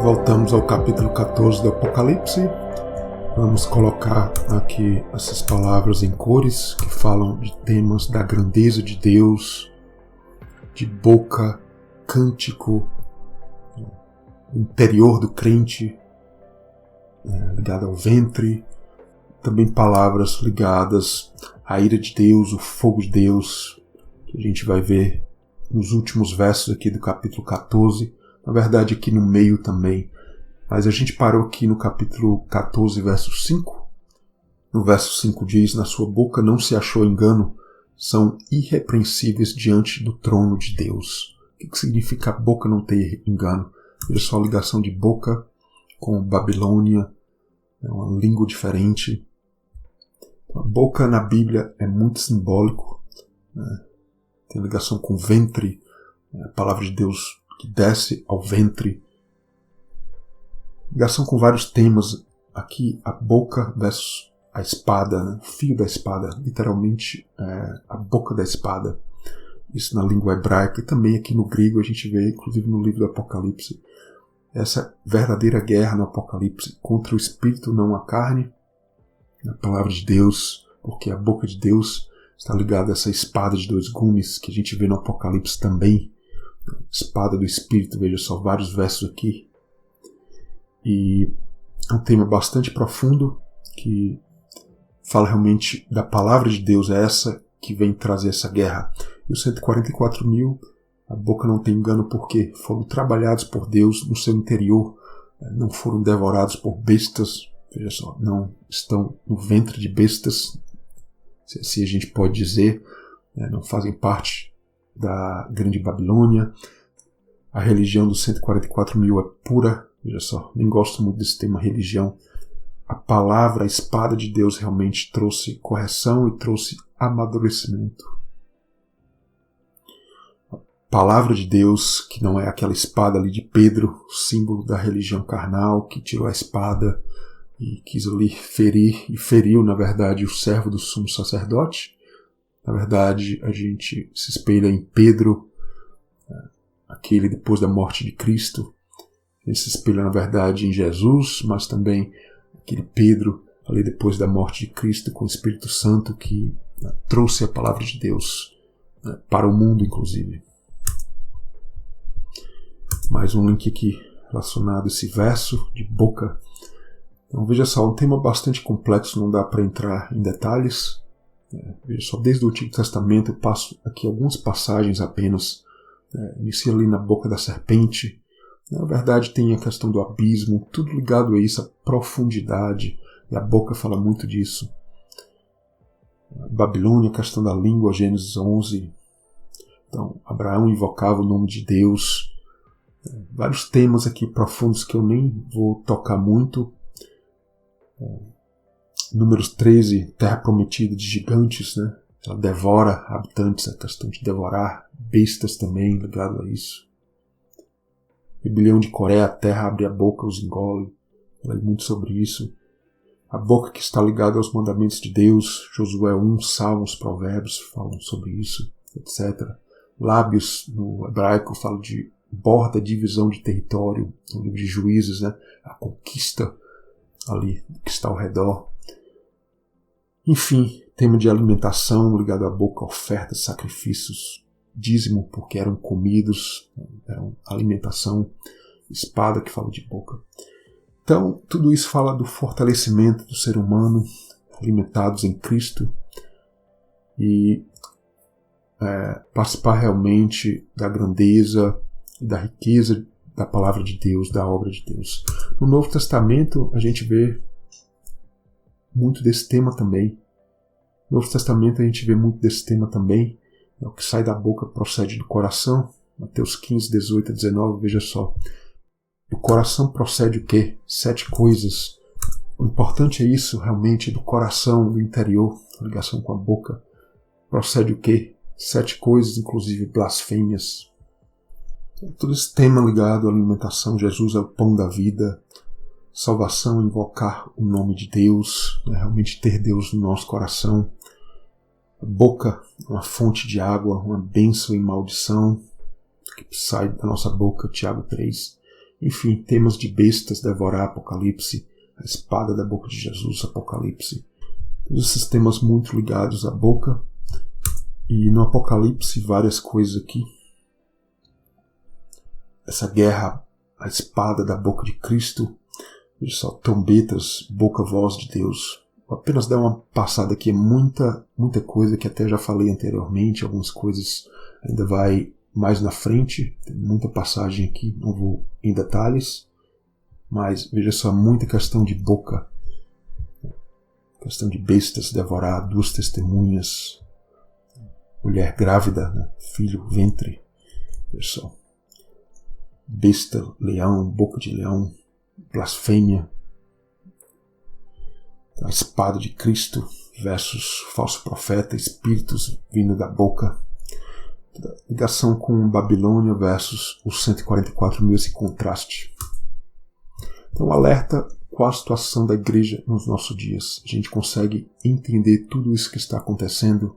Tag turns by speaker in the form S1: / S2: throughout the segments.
S1: Voltamos ao capítulo 14 do Apocalipse. Vamos colocar aqui essas palavras em cores que falam de temas da grandeza de Deus, de boca, cântico, interior do crente, ligado ao ventre. Também palavras ligadas à ira de Deus, o fogo de Deus, que a gente vai ver nos últimos versos aqui do capítulo 14. Na verdade, aqui no meio também. Mas a gente parou aqui no capítulo 14, verso 5. No verso 5 diz: na sua boca não se achou engano, são irrepreensíveis diante do trono de Deus. O que significa a boca não ter engano? Veja só a ligação de boca com Babilônia, é uma língua diferente. A boca na Bíblia é muito simbólico, né? Tem ligação com ventre, a palavra de Deus que desce ao ventre. Ligação com vários temas. Aqui a boca versus a espada, né? O fio da espada, literalmente a boca da espada. Isso na língua hebraica e também aqui no grego a gente vê, inclusive no livro do Apocalipse, essa verdadeira guerra no Apocalipse contra o espírito, não a carne, na palavra de Deus, porque a boca de Deus está ligada a essa espada de dois gumes que a gente vê no Apocalipse também. Espada do Espírito, veja só, vários versos aqui. E é um tema bastante profundo, que fala realmente da palavra de Deus, é essa que vem trazer essa guerra. E os 144 mil, a boca não tem engano, porque foram trabalhados por Deus no seu interior, não foram devorados por bestas, veja só, não estão no ventre de bestas, se assim a gente pode dizer, não fazem parte da grande Babilônia. A religião dos 144 mil é pura. Veja só, nem gosto muito desse tema religião. A palavra, a espada de Deus realmente trouxe correção e trouxe amadurecimento. A palavra de Deus, que não é aquela espada ali de Pedro, símbolo da religião carnal, que tirou a espada e quis ali ferir, e feriu, na verdade, o servo do sumo sacerdote. Na verdade, a gente se espelha em Pedro, aquele depois da morte de Cristo. Ele se espelha, na verdade, em Jesus, mas também aquele Pedro, ali depois da morte de Cristo, com o Espírito Santo, que trouxe a palavra de Deus para o mundo, inclusive. Mais um link aqui relacionado a esse verso de boca. Então, veja só, um tema bastante complexo, não dá para entrar em detalhes. Veja só, desde o Antigo Testamento eu passo aqui algumas passagens apenas. Inicia ali na boca da serpente. Na verdade tem a questão do abismo, tudo ligado a isso, a profundidade. E a boca fala muito disso. A Babilônia, a questão da língua, Gênesis 11. Então, Abraão invocava o nome de Deus. Vários temas aqui profundos que eu nem vou tocar muito. Números 13, terra prometida de gigantes, né? Ela devora habitantes, a questão de devorar bestas também, ligado a isso. Rebelião de Coré, a terra abre a boca, os engole. Fala muito sobre isso. A boca que está ligada aos mandamentos de Deus, Josué 1, Salmos, Provérbios falam sobre isso, etc. Lábios, no hebraico, fala de borda, divisão de território, no livro de Juízes, né? A conquista ali que está ao redor. Enfim, tema de alimentação ligado à boca, ofertas, sacrifícios, dízimo, porque eram comidos, eram alimentação, espada que fala de boca. Então, tudo isso fala do fortalecimento do ser humano, alimentados em Cristo, e participar realmente da grandeza e da riqueza da palavra de Deus, da obra de Deus. No Novo Testamento, a gente vê muito desse tema também. No Novo Testamento a gente vê muito desse tema também. O que sai da boca procede do coração. Mateus 15, 18 a 19, veja só. Do coração procede o quê? 7 coisas. O importante é isso, realmente, do coração, do interior, a ligação com a boca. Procede o quê? 7 coisas, inclusive blasfêmias. Todo esse tema ligado à alimentação, Jesus é o pão da vida. Salvação, invocar o nome de Deus, realmente ter Deus no nosso coração. A boca, uma fonte de água, uma bênção e maldição que sai da nossa boca, Tiago 3. Enfim, temas de bestas, devorar, Apocalipse, a espada da boca de Jesus, Apocalipse. Todos esses temas muito ligados à boca. E no Apocalipse, várias coisas aqui. Essa guerra, a espada da boca de Cristo. Veja só, trombetas, boca, voz de Deus. Vou apenas dar uma passada aqui, muita coisa que até já falei anteriormente, algumas coisas ainda vai mais na frente, tem muita passagem aqui, não vou em detalhes, mas veja só, muita questão de boca, questão de bestas, devorar, 2 testemunhas, mulher grávida, né? Filho, ventre, veja só, besta, leão, boca de leão, blasfêmia, a espada de Cristo versus falso profeta, espíritos vindo da boca, ligação com Babilônia versus os 144 mil, esse contraste. Então, alerta qual a situação da igreja nos nossos dias. A gente consegue entender tudo isso que está acontecendo,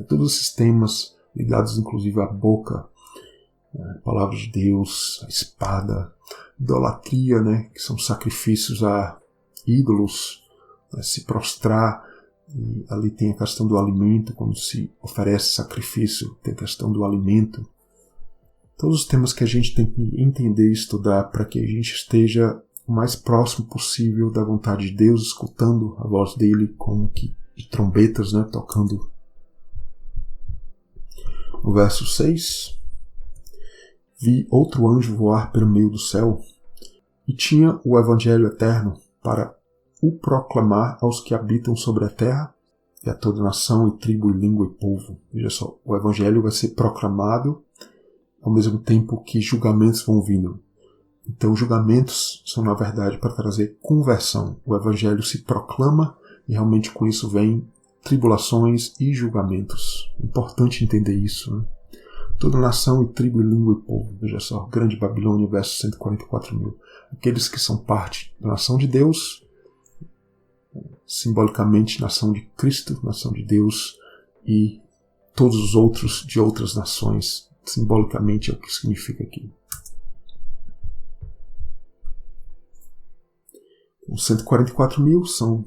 S1: todos esses temas ligados inclusive à boca, a palavra de Deus, a espada, idolatria, né, que são sacrifícios a ídolos, se prostrar, e ali tem a questão do alimento, quando se oferece sacrifício, tem a questão do alimento. Todos os temas que a gente tem que entender e estudar para que a gente esteja o mais próximo possível da vontade de Deus, escutando a voz dele como que de trombetas, né, tocando. No verso 6, vi outro anjo voar pelo meio do céu e tinha o evangelho eterno para o proclamar aos que habitam sobre a terra e a toda nação e tribo e língua e povo. Veja só, o evangelho vai ser proclamado ao mesmo tempo que julgamentos vão vindo. Então, julgamentos são, na verdade, para trazer conversão. O evangelho se proclama e realmente com isso vem tribulações e julgamentos. Importante entender isso, né? Toda nação e tribo e língua e povo. Veja só, Grande Babilônia versus 144 mil. Aqueles que são parte da nação de Deus, simbolicamente nação de Cristo, nação de Deus, e todos os outros de outras nações, simbolicamente é o que significa aqui. Os 144 mil são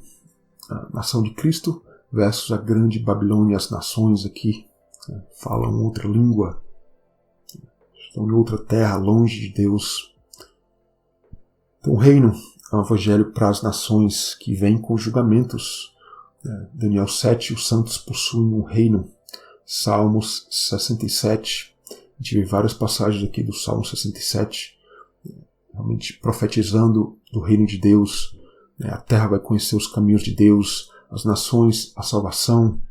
S1: a nação de Cristo versus a Grande Babilônia, as nações aqui, né, falam outra língua, estão em outra terra, longe de Deus. Então o reino é um evangelho para as nações que vem com julgamentos. Daniel 7, os santos possuem um reino. Salmos 67, a gente vê várias passagens aqui do Salmo 67, realmente profetizando do reino de Deus. A terra vai conhecer os caminhos de Deus, as nações, a salvação.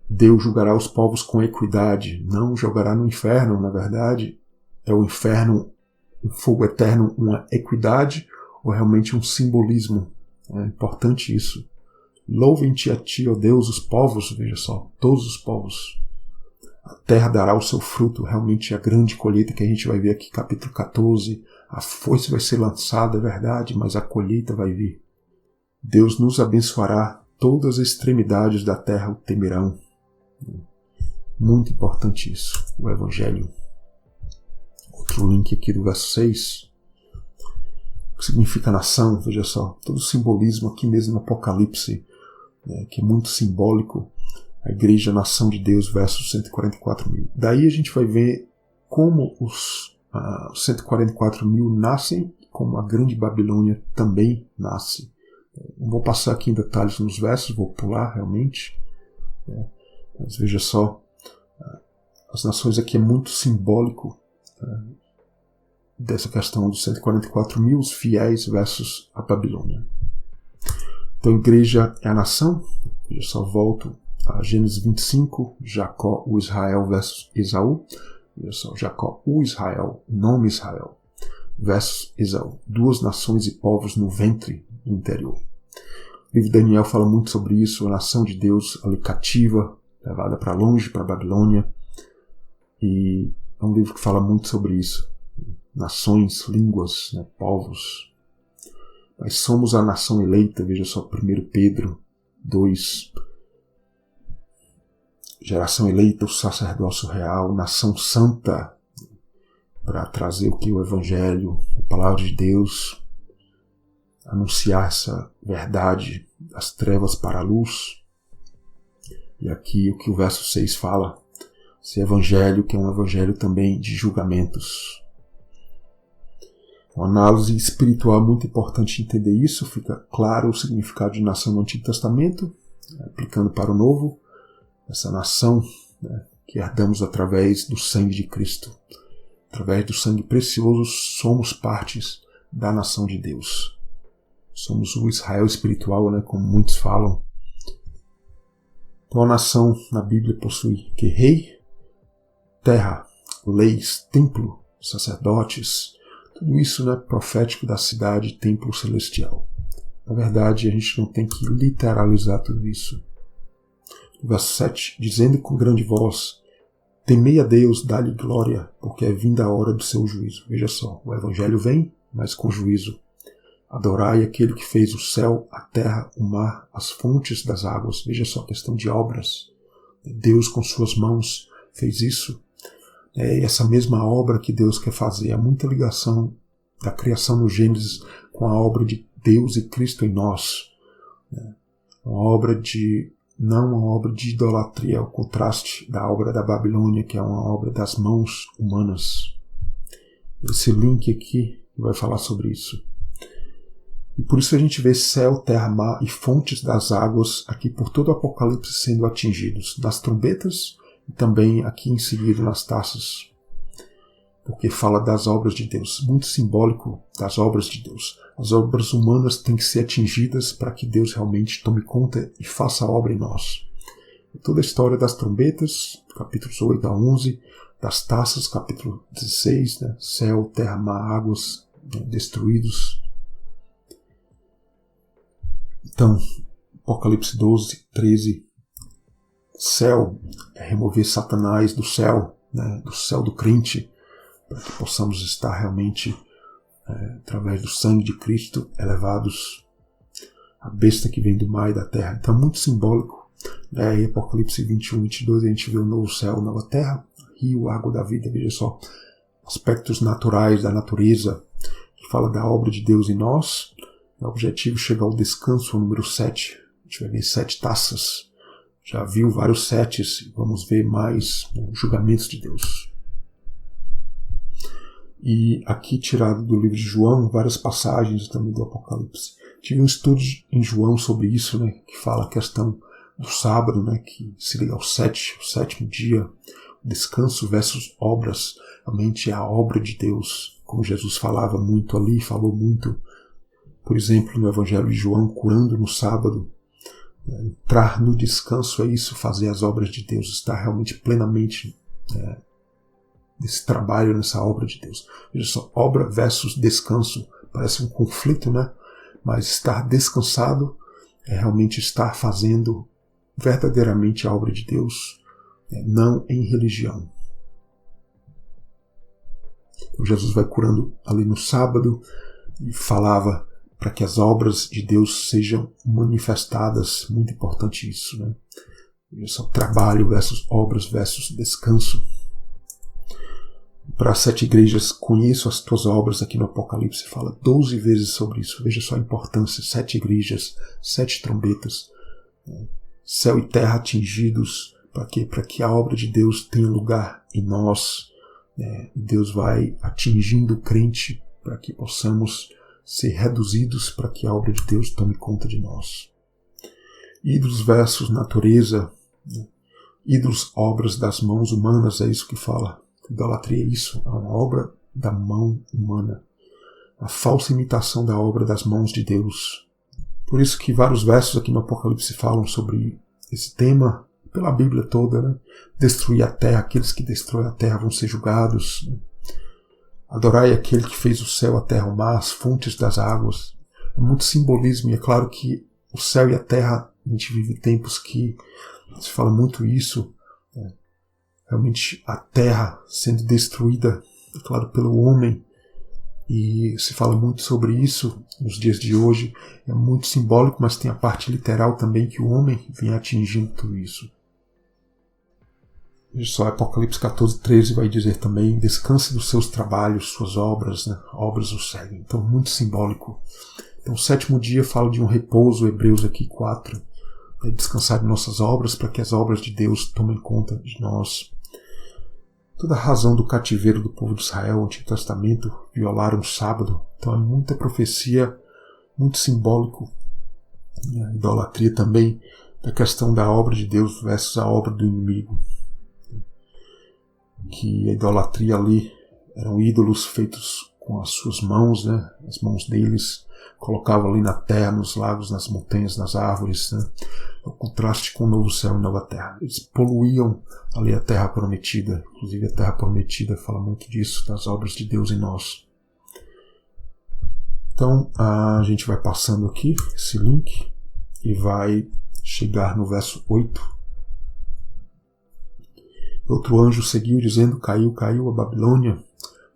S1: Deus julgará os povos com equidade, não jogará no inferno, na verdade. É o inferno, o fogo eterno, uma equidade, ou realmente um simbolismo? É importante isso. Louvem-te a ti, ó Deus, os povos, veja só, todos os povos. A terra dará o seu fruto, realmente a grande colheita que a gente vai ver aqui, capítulo 14. A foice vai ser lançada, é verdade, mas a colheita vai vir. Deus nos abençoará, todas as extremidades da terra o temerão. Muito importante isso, o Evangelho. Outro link aqui do verso 6. O que significa nação, veja só, todo o simbolismo aqui mesmo no Apocalipse, que é muito simbólico, a igreja, a nação de Deus versus 144 mil. Daí a gente vai ver como os 144 mil nascem, como a Grande Babilônia também nasce. Não vou passar aqui em detalhes nos versos, vou pular realmente. Mas veja só, as nações aqui é muito simbólico dessa questão dos 144 mil, os fiéis versus a Babilônia. Então a igreja é a nação. Eu só volto a Gênesis 25, Jacó, o Israel versus Esaú. Veja só, Jacó, o Israel, o nome Israel, versus Esaú. 2 nações e povos no ventre do interior. O livro de Daniel fala muito sobre isso, a nação de Deus ali cativa, levada para longe, para a Babilônia. E é um livro que fala muito sobre isso. Nações, línguas, né, povos. Mas somos a nação eleita, veja só, 1 Pedro 2. Geração eleita, o sacerdócio real, nação santa. para trazer o que? O Evangelho, a palavra de Deus, anunciar essa verdade das trevas para a luz. E aqui o que o verso 6 fala, esse Evangelho que é um Evangelho também de julgamentos. Uma análise espiritual é muito importante entender isso, fica claro o significado de nação no Antigo Testamento, aplicando para o Novo, essa nação, né, que herdamos através do sangue de Cristo. Através do sangue precioso somos partes da nação de Deus. Somos o Israel espiritual, né, como muitos falam. Então a nação na Bíblia possui que rei, terra, leis, templo, sacerdotes, tudo isso, né, profético da cidade, templo celestial. Na verdade, a gente não tem que literalizar tudo isso. No verso 7, dizendo com grande voz, temei a Deus, dá-lhe glória, porque é vinda a hora do seu juízo. Veja só, o Evangelho vem, mas com juízo. Adorai aquele que fez o céu, a terra, o mar, as fontes das águas. Veja só a questão de obras. Deus com suas mãos fez isso. É essa mesma obra que Deus quer fazer. Há muita ligação da criação no Gênesis com a obra de Deus e Cristo em nós. Uma obra não uma obra de idolatria, o contraste da obra da Babilônia, que é uma obra das mãos humanas. Esse link aqui vai falar sobre isso. E por isso a gente vê céu, terra, mar e fontes das águas aqui por todo o Apocalipse sendo atingidos, nas trombetas e também aqui em seguida nas taças, porque fala das obras de Deus, muito simbólico das obras de Deus. As obras humanas têm que ser atingidas para que Deus realmente tome conta e faça a obra em nós. E toda a história das trombetas, capítulos 8 a 11, das taças, capítulo 16, né? Céu, terra, mar, águas, né? Destruídos. Então, Apocalipse 12, 13, céu é remover Satanás do céu, né? Do céu do crente, para que possamos estar realmente, através do sangue de Cristo, elevados à besta que vem do mar e da terra. Então é muito simbólico. Em Apocalipse 21, 22, a gente vê o novo céu, nova terra, rio, água da vida. Veja só, aspectos naturais da natureza, que fala da obra de Deus em nós. O objetivo é chegar ao descanso, o número 7. A gente vai ver 7 taças. Já viu vários 7, vamos ver mais julgamentos de Deus. E aqui tirado do livro de João, várias passagens também do Apocalipse. Tive um estudo em João sobre isso, né, que fala a questão do sábado, né, que se liga ao o sétimo dia, descanso versus obras. Realmente é a obra de Deus, como Jesus falava muito ali, falou muito, por exemplo, no Evangelho de João, curando no sábado. Entrar no descanso é isso, fazer as obras de Deus, estar realmente plenamente nesse trabalho, nessa obra de Deus. Veja só, obra versus descanso, parece um conflito, né? Mas estar descansado é realmente estar fazendo verdadeiramente a obra de Deus, não em religião. Então Jesus vai curando ali no sábado e falava para que as obras de Deus sejam manifestadas, muito importante isso, né? Veja só, trabalho versus obras versus descanso. Para as 7 igrejas, conheço as tuas obras, aqui no Apocalipse fala 12 vezes sobre isso. Veja só a importância, 7 igrejas, 7 trombetas, céu e terra atingidos, para quê? Para que a obra de Deus tenha lugar em nós. Deus vai atingindo o crente para que possamos ser reduzidos, para que a obra de Deus tome conta de nós. Ídolos versus natureza, ídolos, obras das mãos humanas, é isso que fala. Idolatria é isso, é uma obra da mão humana, a falsa imitação da obra das mãos de Deus. Por isso que vários versos aqui no Apocalipse falam sobre esse tema, pela Bíblia toda, né? Destruir a terra, aqueles que destroem a terra vão ser julgados. Adorai aquele que fez o céu, a terra, o mar, as fontes das águas. É muito simbolismo, e é claro que o céu e a terra, a gente vive tempos que se fala muito isso, realmente a terra sendo destruída, é claro, pelo homem, e se fala muito sobre isso nos dias de hoje. É muito simbólico, mas tem a parte literal também, que o homem vem atingindo tudo isso. Veja só, Apocalipse 14:13 vai dizer também: descanse dos seus trabalhos, suas obras, né? Obras o seguem. Então, muito simbólico. Então, o 7º dia fala de um repouso, Hebreus aqui 4, descansar de nossas obras para que as obras de Deus tomem conta de nós. Toda a razão do cativeiro do povo de Israel, o Antigo Testamento, violaram o sábado. Então, é muita profecia, muito simbólico. E a idolatria também, da questão da obra de Deus versus a obra do inimigo. Que a idolatria ali eram ídolos feitos com as suas mãos, né? As mãos deles, colocavam ali na terra, nos lagos, nas montanhas, nas árvores, né? O contraste com o novo céu e nova terra. Eles poluíam ali a terra prometida. Inclusive a terra prometida fala muito disso, das obras de Deus em nós. Então a gente vai passando aqui esse link e vai chegar no verso 8. Outro anjo seguiu dizendo: caiu, caiu a Babilônia,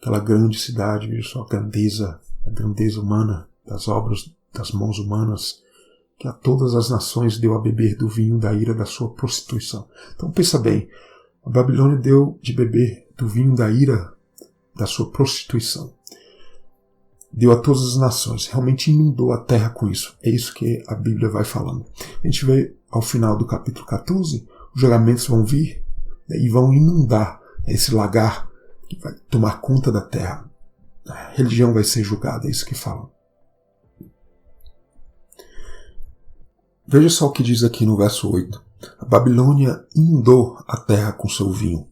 S1: aquela grande cidade. Veja só a grandeza humana, das obras das mãos humanas, que a todas as nações deu a beber do vinho da ira da sua prostituição. Então pensa bem, a Babilônia deu de beber do vinho da ira da sua prostituição. Deu a todas as nações, realmente inundou a terra com isso. É isso que a Bíblia vai falando. A gente vê ao final do capítulo 14, os julgamentos vão vir e vão inundar esse lagar que vai tomar conta da terra. A religião vai ser julgada, é isso que falam. Veja só o que diz aqui no verso 8. A Babilônia inundou a terra com seu vinho.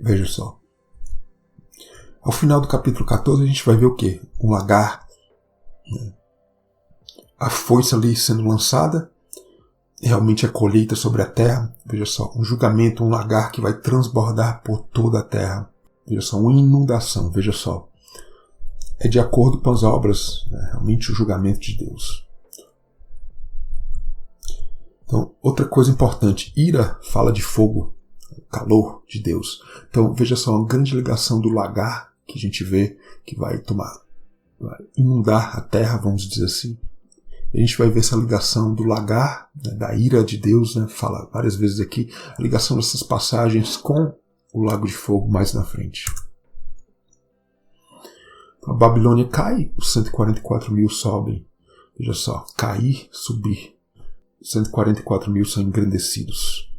S1: Veja só. Ao final do capítulo 14 a gente vai ver o quê? Um lagar. Né? A foice ali sendo lançada. Realmente a colheita sobre a terra. Veja só, um julgamento, um lagar que vai transbordar por toda a terra. Veja só, uma inundação. Veja só. É de acordo com as obras, né? Realmente o julgamento de Deus. Então, outra coisa importante, ira fala de fogo, calor de Deus. Então, veja só, uma grande ligação do lagar que a gente vê que vai inundar a terra, vamos dizer assim. A gente vai ver essa ligação do lagar, né, da ira de Deus, né, fala várias vezes aqui, a ligação dessas passagens com o lago de fogo mais na frente. A Babilônia cai, os 144 mil sobem. Veja só, cair, subir. 144 mil são engrandecidos.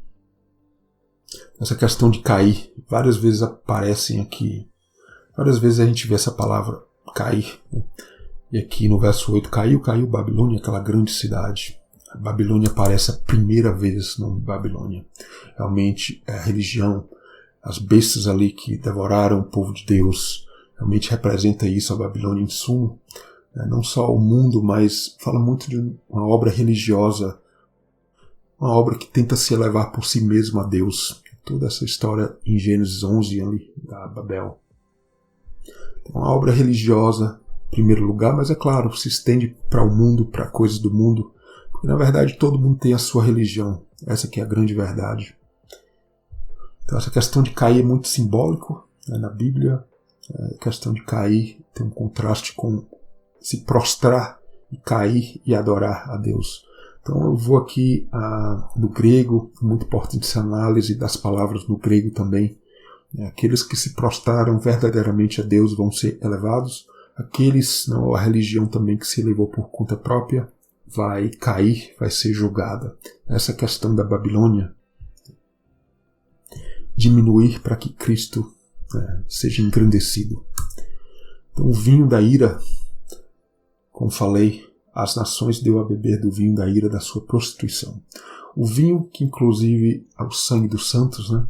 S1: Essa questão de cair, várias vezes aparecem aqui. Várias vezes a gente vê essa palavra cair. E aqui no verso 8, caiu, caiu Babilônia, aquela grande cidade. A Babilônia aparece a primeira vez no Babilônia. Realmente a religião, as bestas ali que devoraram o povo de Deus, realmente representa isso, a Babilônia em sumo. Não só o mundo, mas fala muito de uma obra religiosa, uma obra que tenta se elevar por si mesma a Deus. Toda essa história em Gênesis 11 ali, da Babel. Então, uma obra religiosa, em primeiro lugar, mas é claro, se estende para o mundo, para coisas do mundo. Porque na verdade todo mundo tem a sua religião. Essa que é a grande verdade. Então essa questão de cair é muito simbólico, né, na Bíblia. A questão de cair tem um contraste com se prostrar e cair e adorar a Deus. Então eu vou aqui no grego, muito importante essa análise das palavras no grego também. Aqueles que se prostraram verdadeiramente a Deus vão ser elevados. Aqueles, não, a religião também que se elevou por conta própria, vai cair, vai ser julgada. Essa questão da Babilônia, diminuir para que Cristo seja engrandecido. Então o vinho da ira, como falei, as nações deu a beber do vinho da ira da sua prostituição. O vinho que inclusive é o sangue dos santos, né?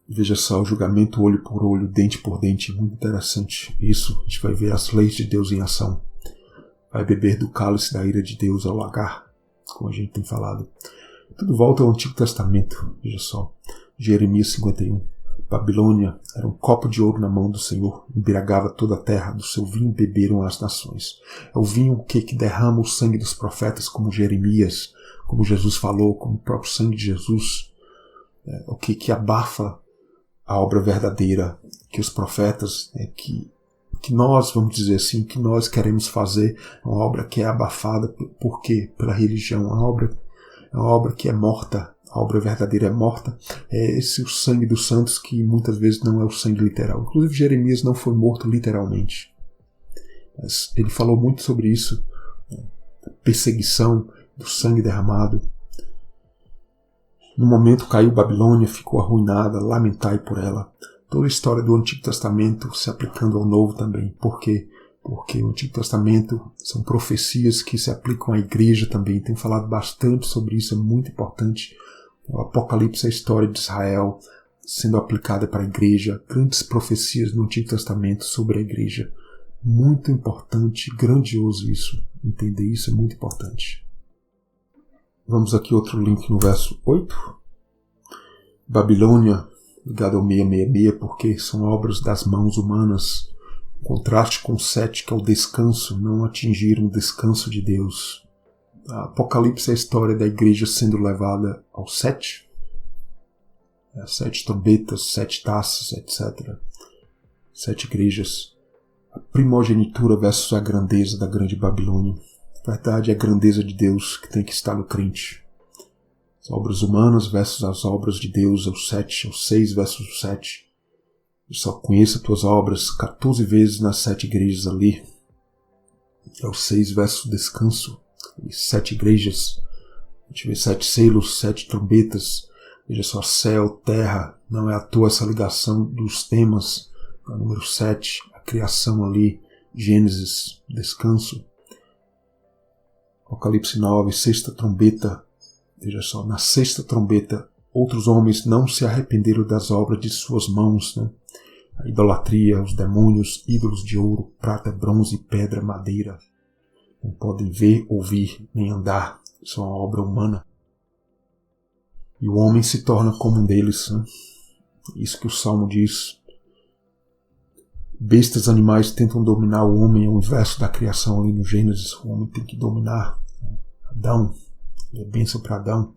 S1: Veja só, o julgamento olho por olho, dente por dente, muito interessante. Isso, a gente vai ver as leis de Deus em ação. Vai beber do cálice da ira de Deus ao lagar, como a gente tem falado. Tudo volta ao Antigo Testamento, veja só. Jeremias 51. Babilônia era um copo de ouro na mão do Senhor, embriagava toda a terra, do seu vinho beberam as nações. É o vinho que derrama o sangue dos profetas, como Jeremias, como Jesus falou, como o próprio sangue de Jesus. O que abafa a obra verdadeira que os profetas, que nós, vamos dizer assim, que nós queremos fazer, é uma obra que é abafada. Por quê? Pela religião. É uma obra que é morta a obra verdadeira é morta. É esse o sangue dos santos que muitas vezes não é o sangue literal. Inclusive Jeremias não foi morto literalmente. Mas ele falou muito sobre isso, da perseguição, do sangue derramado. No momento caiu Babilônia, ficou arruinada, lamentai por ela. Toda a história do Antigo Testamento se aplicando ao Novo também. Por quê? Porque o Antigo Testamento são profecias que se aplicam à igreja também. Tenho falado bastante sobre isso, é muito importante. O Apocalipse é a história de Israel sendo aplicada para a igreja. Grandes profecias no Antigo Testamento sobre a igreja. Muito importante, grandioso isso. Entender isso é muito importante. Vamos aqui outro link no verso 8. Babilônia, ligado ao 666, porque são obras das mãos humanas. Contraste com o 7, que é o descanso, não atingiram o descanso de Deus. Apocalipse é a história da igreja sendo levada ao 7. 7 trombetas, 7 taças, etc. 7 igrejas. A primogenitura versus a grandeza da grande Babilônia. Na verdade, é a grandeza de Deus que tem que estar no crente. As obras humanas versus as obras de Deus, é o 7, é o 6 versus o 7. Eu só conheço as tuas obras 14 vezes nas 7 igrejas ali. É o 6 versus descanso. E 7 igrejas. A gente vê 7 selos, 7 trombetas. Veja só, céu, terra. Não é à toa essa ligação dos temas. O número 7, a criação ali. Gênesis, descanso. Apocalipse 9, 6ª trombeta. Veja só, na 6ª trombeta, outros homens não se arrependeram das obras de suas mãos, né? A idolatria, os demônios, ídolos de ouro, prata, bronze, pedra, madeira. Não podem ver, ouvir, nem andar. Isso é uma obra humana. E o homem se torna como um deles, né? Isso que o Salmo diz. Bestas, animais tentam dominar o homem, é o inverso da criação ali no Gênesis. O homem tem que dominar Adão. É bênção para Adão.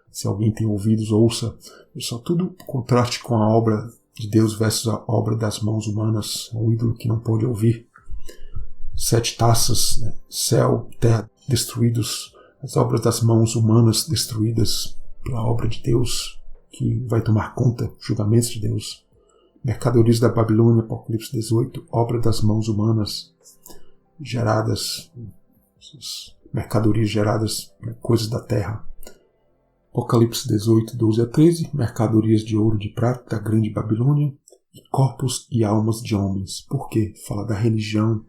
S1: Se alguém tem ouvidos, ouça. Só tudo contraste com a obra de Deus versus a obra das mãos humanas. O ídolo que não pode ouvir. 7 taças, né? Céu, terra destruídos. As obras das mãos humanas destruídas pela obra de Deus, que vai tomar conta, julgamentos de Deus. Mercadorias da Babilônia, Apocalipse 18, obra das mãos humanas geradas, mercadorias geradas, coisas da terra. Apocalipse 18, 12 a 13, mercadorias de ouro, de prata, da grande Babilônia, e corpos e almas de homens. Por quê? Fala da religião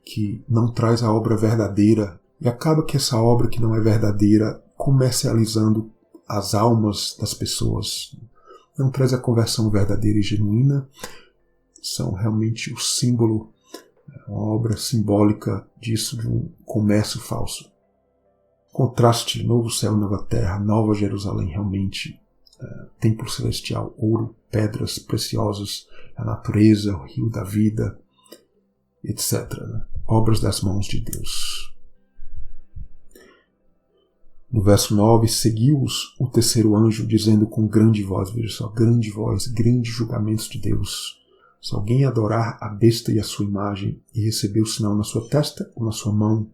S1: que não traz a obra verdadeira, e acaba que essa obra que não é verdadeira, comercializando as almas das pessoas. Não traz a conversão verdadeira e genuína, são realmente o símbolo, uma obra simbólica disso, de um comércio falso. Contraste, novo céu, nova terra, nova Jerusalém, realmente, templo celestial, ouro, pedras preciosas, a natureza, o rio da vida, etc. Né? Obras das mãos de Deus. No verso 9, seguiu-os o terceiro anjo, dizendo com grande voz, veja só, grande voz, grandes julgamentos de Deus. Se alguém adorar a besta e a sua imagem, e receber o sinal na sua testa ou na sua mão,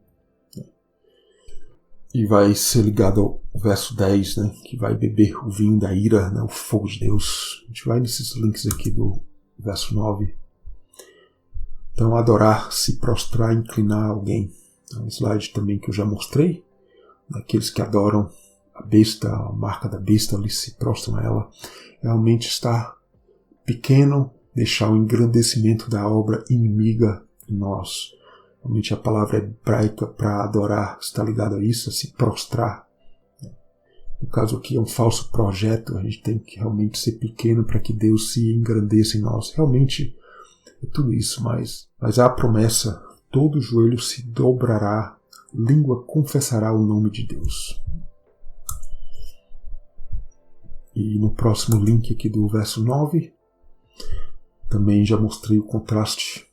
S1: e vai ser ligado ao verso 10, né, que vai beber o vinho da ira, né, o fogo de Deus. A gente vai nesses links aqui do verso 9. Então, adorar, se prostrar, inclinar alguém. É um slide também que eu já mostrei. Aqueles que adoram a besta, a marca da besta, ali se prostram a ela. Realmente está pequeno, deixar o engrandecimento da obra inimiga em nós. Realmente a palavra hebraica para adorar está ligada a isso, a se prostrar. No caso aqui é um falso projeto, a gente tem que realmente ser pequeno para que Deus se engrandeça em nós. Realmente é tudo isso, mas há a promessa, todo joelho se dobrará, língua confessará o nome de Deus. E no próximo link aqui do verso 9, também já mostrei o contraste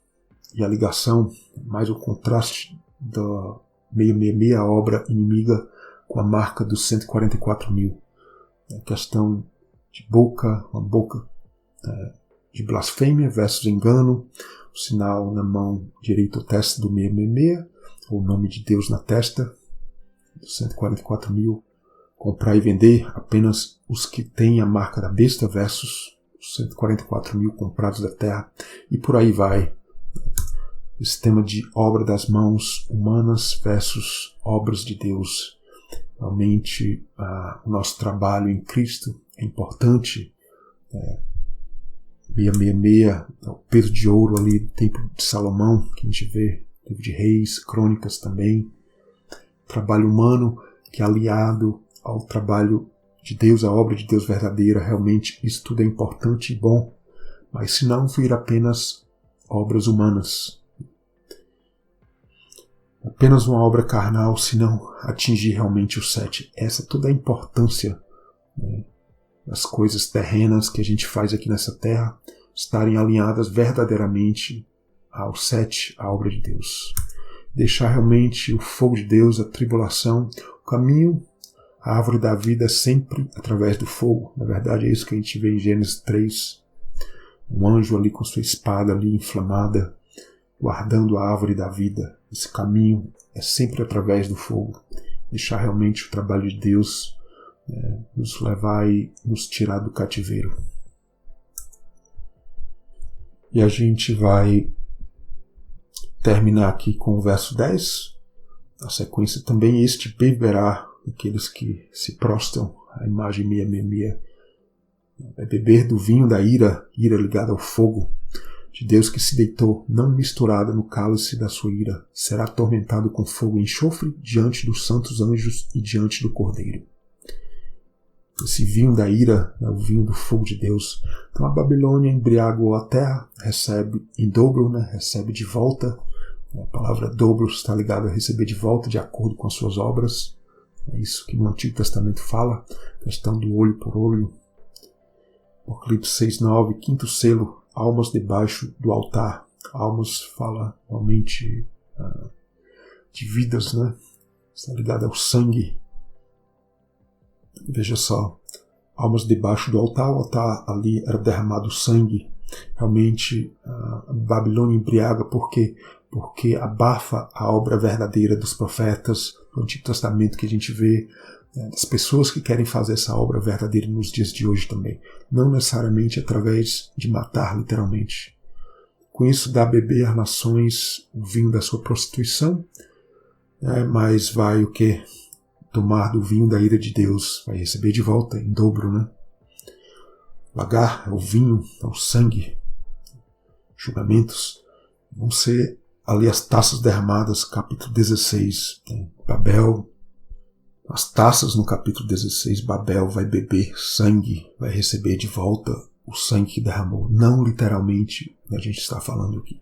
S1: e a ligação, mais o contraste da 666, a obra inimiga, com a marca dos 144.000. A questão de boca, uma boca de blasfêmia versus engano, o sinal na mão direita, o teste do 666, o nome de Deus na testa, dos 144.000, comprar e vender apenas os que têm a marca da besta versus os 144 mil comprados da terra, e por aí vai. Esse tema de obra das mãos humanas versus obras de Deus. Realmente o nosso trabalho em Cristo é importante. 666, o peso de ouro ali do Templo de Salomão, que a gente vê, livro de Reis, Crônicas também. Trabalho humano que é aliado ao trabalho de Deus, a obra de Deus verdadeira. Realmente isso tudo é importante e bom, mas se não vir apenas obras humanas, apenas uma obra carnal, se não atingir realmente o 7. Essa é toda a importância, né, das coisas terrenas que a gente faz aqui nessa terra estarem alinhadas verdadeiramente ao 7, a obra de Deus. Deixar realmente o fogo de Deus, a tribulação, o caminho, a árvore da vida sempre através do fogo. Na verdade é isso que a gente vê em Gênesis 3. Um anjo ali com sua espada ali inflamada, guardando a árvore da vida. Esse caminho é sempre através do fogo. Deixar realmente o trabalho de Deus nos levar e nos tirar do cativeiro. E a gente vai terminar aqui com o verso 10. A sequência também: este beberá, aqueles que se prostram à imagem 666, é beber do vinho da ira ligada ao fogo de Deus que se deitou, não misturada no cálice da sua ira, será atormentado com fogo e enxofre diante dos santos anjos e diante do Cordeiro. Esse vinho da ira é o vinho do fogo de Deus. Então a Babilônia embriagou a terra, recebe em dobro, recebe de volta. A palavra dobro está ligada a receber de volta de acordo com as suas obras. É isso que no Antigo Testamento fala, questão do olho por olho. Apocalipse 6:9, quinto selo, almas debaixo do altar. Almas fala realmente de vidas, está ligada ao sangue. Veja só, almas debaixo do altar, o altar ali era derramado sangue. Realmente a Babilônia embriaga porque abafa a obra verdadeira dos profetas do Antigo Testamento que a gente vê, das pessoas que querem fazer essa obra verdadeira nos dias de hoje também. Não necessariamente através de matar literalmente. Com isso dá a beber às nações o vinho da sua prostituição, mas vai o que? Tomar do vinho da ira de Deus, vai receber de volta em dobro, Lagar é o vinho, é o sangue. Julgamentos vão ser ali as taças derramadas, capítulo 16. Babel, as taças no capítulo 16, Babel vai beber sangue, vai receber de volta o sangue que derramou. Não literalmente, a gente está falando aqui.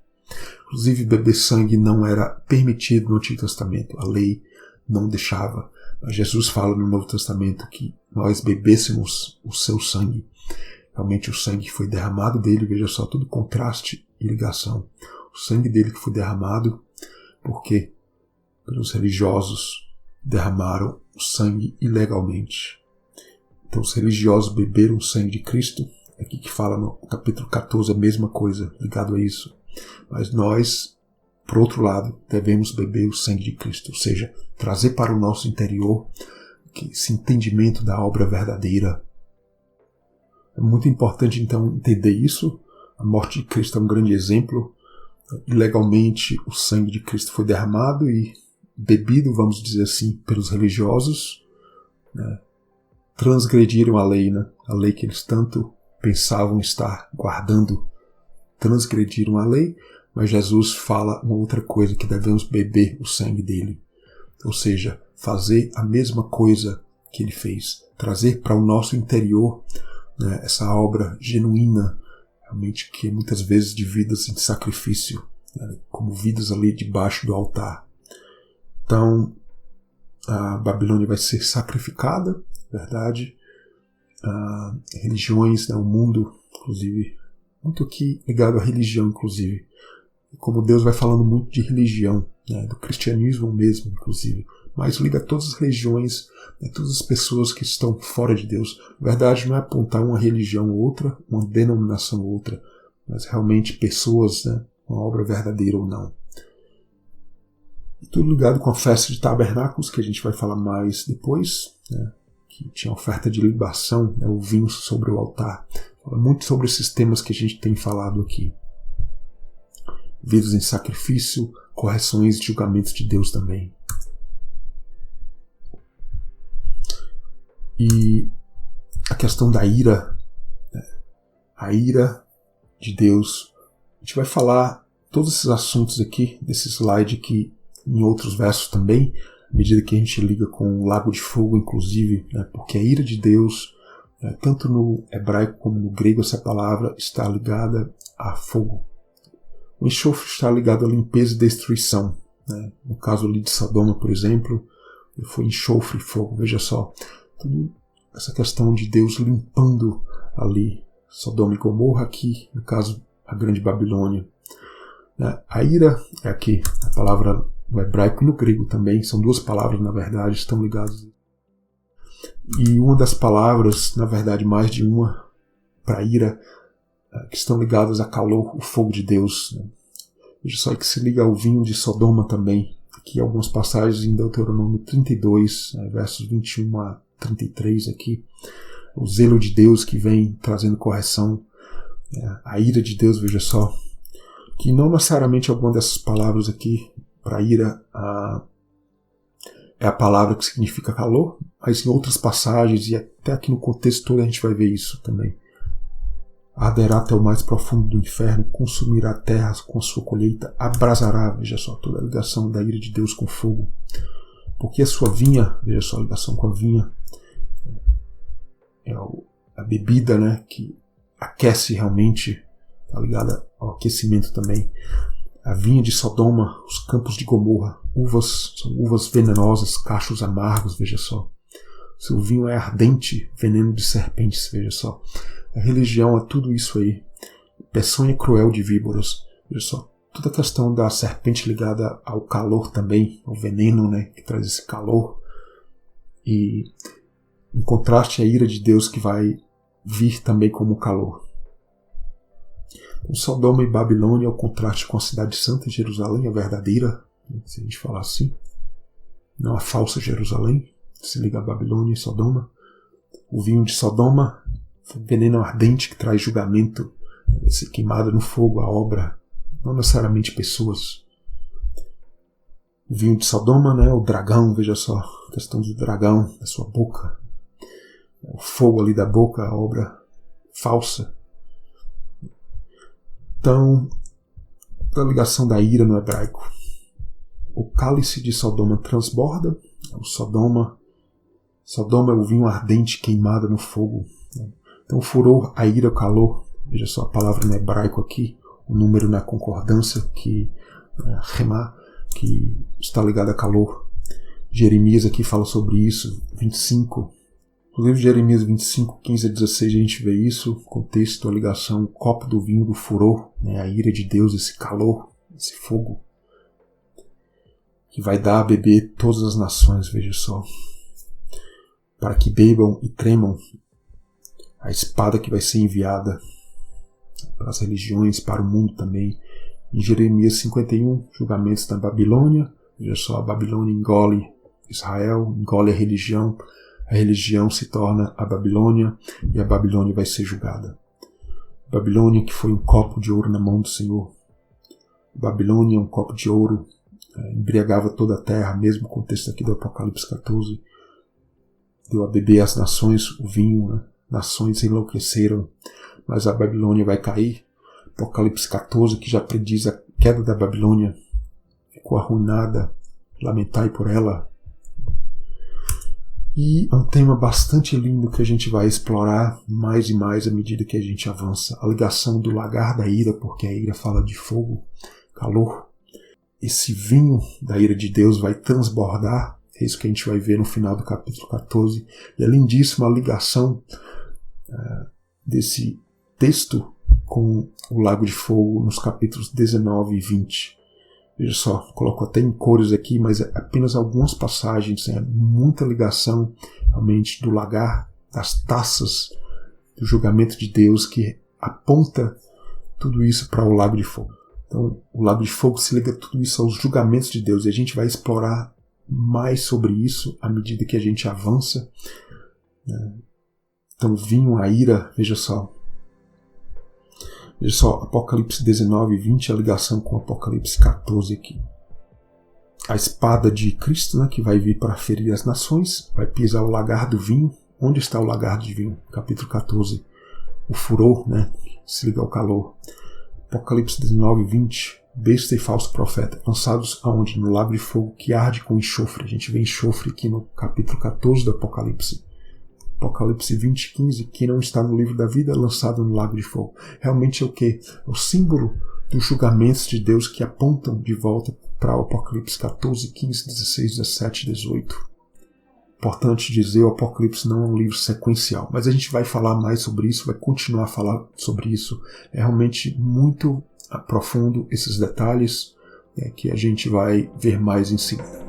S1: Inclusive beber sangue não era permitido no Antigo Testamento, a lei não deixava. Mas Jesus fala no Novo Testamento que nós bebêssemos o seu sangue. Realmente o sangue que foi derramado dele, veja só, tudo contraste e ligação. O sangue dele que foi derramado, porque pelos religiosos derramaram o sangue ilegalmente. Então os religiosos beberam o sangue de Cristo. Aqui que fala no capítulo 14 a mesma coisa, ligado a isso. Mas nós, por outro lado, devemos beber o sangue de Cristo, ou seja, trazer para o nosso interior esse entendimento da obra verdadeira. É muito importante então entender isso. A morte de Cristo é um grande exemplo. Ilegalmente o sangue de Cristo foi derramado e bebido, vamos dizer assim, pelos religiosos. Transgrediram a lei, a lei que eles tanto pensavam estar guardando. Transgrediram a lei, mas Jesus fala uma outra coisa, que devemos beber o sangue dele. Ou seja, fazer a mesma coisa que ele fez. Trazer para o nosso interior essa obra genuína, realmente que muitas vezes de vidas em sacrifício, como vidas ali debaixo do altar. Então, a Babilônia vai ser sacrificada, verdade. Religiões, o mundo, inclusive, muito aqui ligado à religião, inclusive. Como Deus vai falando muito de religião, do cristianismo mesmo, inclusive. Mas liga a todas as religiões, todas as pessoas que estão fora de Deus. A verdade não é apontar uma religião ou outra, uma denominação ou outra, mas realmente pessoas, uma obra verdadeira ou não. E tudo ligado com a festa de tabernáculos, que a gente vai falar mais depois, que tinha oferta de libação, né, o vinho sobre o altar. Fala muito sobre esses temas que a gente tem falado aqui. Vidas em sacrifício, correções e julgamentos de Deus também. E a questão da ira, né, a ira de Deus. A gente vai falar todos esses assuntos aqui, desse slide aqui, em outros versos também, à medida que a gente liga com o lago de fogo, inclusive, né, porque a ira de Deus, né, tanto no hebraico como no grego, essa palavra está ligada a fogo. O enxofre está ligado à limpeza e destruição. Né? No caso ali de Sodoma, por exemplo, foi enxofre e fogo. Veja só, tudo essa questão de Deus limpando ali Sodoma e Gomorra, aqui, no caso, a Grande Babilônia. A ira é aqui, a palavra no hebraico e no grego também, são duas palavras, na verdade, estão ligadas. E uma das palavras, na verdade, mais de uma, para ira, que estão ligadas a calor, o fogo de Deus. Né? Veja só que se liga ao vinho de Sodoma também. Aqui algumas passagens em Deuteronômio 32, versos 21 a 33 aqui. O zelo de Deus que vem trazendo correção. A ira de Deus, veja só. Que não necessariamente alguma dessas palavras aqui, para ira, é a palavra que significa calor, mas em outras passagens, e até aqui no contexto todo a gente vai ver isso também. Arderá até o mais profundo do inferno, consumirá a terra com a sua colheita, abrasará, veja só, toda a ligação da ira de Deus com fogo. Porque a sua vinha, veja só, a ligação com a vinha, é a bebida, né, que aquece realmente, está ligada ao aquecimento também. A vinha de Sodoma, os campos de Gomorra, são uvas venenosas, cachos amargos, veja só. Seu vinho é ardente, veneno de serpentes, veja só. A religião é tudo isso aí. Peçonha cruel de víboras. Veja só. Toda a questão da serpente ligada ao calor também, ao veneno, né, que traz esse calor. E em contraste à ira de Deus que vai vir também como calor. Então, Sodoma e Babilônia é o contraste com a cidade santa de Jerusalém, a verdadeira, se a gente falar assim. Não a falsa Jerusalém. Se liga a Babilônia e Sodoma. O vinho de Sodoma, veneno ardente que traz julgamento, ser queimada no fogo, a obra, não necessariamente pessoas. O vinho de Sodoma, né, o dragão, veja só, a questão do dragão, da sua boca, o fogo ali da boca, a obra falsa. Então, a ligação da ira no hebraico. O cálice de Sodoma transborda, o Sodoma é o vinho ardente queimado no fogo. Então, o furor, a ira, o calor, veja só a palavra no hebraico aqui, o número na concordância, que remá, que está ligado a calor. Jeremias aqui fala sobre isso, 25. No livro de Jeremias 25, 15 a 16, a gente vê isso, o contexto, a ligação, o copo do vinho do furor, né, a ira de Deus, esse calor, esse fogo, que vai dar a beber todas as nações, veja só, para que bebam e tremam, a espada que vai ser enviada para as religiões, para o mundo também. Em Jeremias 51, julgamentos da Babilônia, veja só, a Babilônia engole Israel, engole a religião se torna a Babilônia e a Babilônia vai ser julgada. Babilônia que foi um copo de ouro na mão do Senhor. Babilônia, um copo de ouro, embriagava toda a terra, mesmo contexto aqui do Apocalipse 14. Deu a beber às nações o vinho, né? Nações enlouqueceram, mas a Babilônia vai cair. Apocalipse 14, que já prediz a queda da Babilônia, ficou arruinada, lamentai por ela. E é um tema bastante lindo que a gente vai explorar mais e mais à medida que a gente avança. A ligação do lagar da ira, porque a ira fala de fogo, calor. Esse vinho da ira de Deus vai transbordar, é isso que a gente vai ver no final do capítulo 14. E além disso, uma ligação desse texto com o lago de fogo nos capítulos 19 e 20. Veja só, coloco até em cores aqui, mas é apenas algumas passagens, muita ligação realmente do lagar, das taças, do julgamento de Deus que aponta tudo isso para o lago de fogo. Então, o lago de fogo se liga tudo isso aos julgamentos de Deus e a gente vai explorar mais sobre isso à medida que a gente avança né? Então, vinho, a ira, veja só. Veja só, Apocalipse 19 e 20, a ligação com Apocalipse 14 aqui. A espada de Cristo, né, que vai vir para ferir as nações, vai pisar o lagar do vinho. Onde está o lagar de vinho? Capítulo 14. O furor, né, se liga ao calor. Apocalipse 19 e 20. Besta e falso profeta, lançados aonde? No lago de fogo que arde com enxofre. A gente vê enxofre aqui no capítulo 14 do Apocalipse. Apocalipse 20, 15, que não está no livro da vida, lançado no lago de fogo. Realmente é o quê? É o símbolo dos julgamentos de Deus que apontam de volta para o Apocalipse 14, 15, 16, 17, 18. Importante dizer, o Apocalipse não é um livro sequencial, mas a gente vai falar mais sobre isso, vai continuar a falar sobre isso. É realmente muito profundo esses detalhes, que a gente vai ver mais em seguida.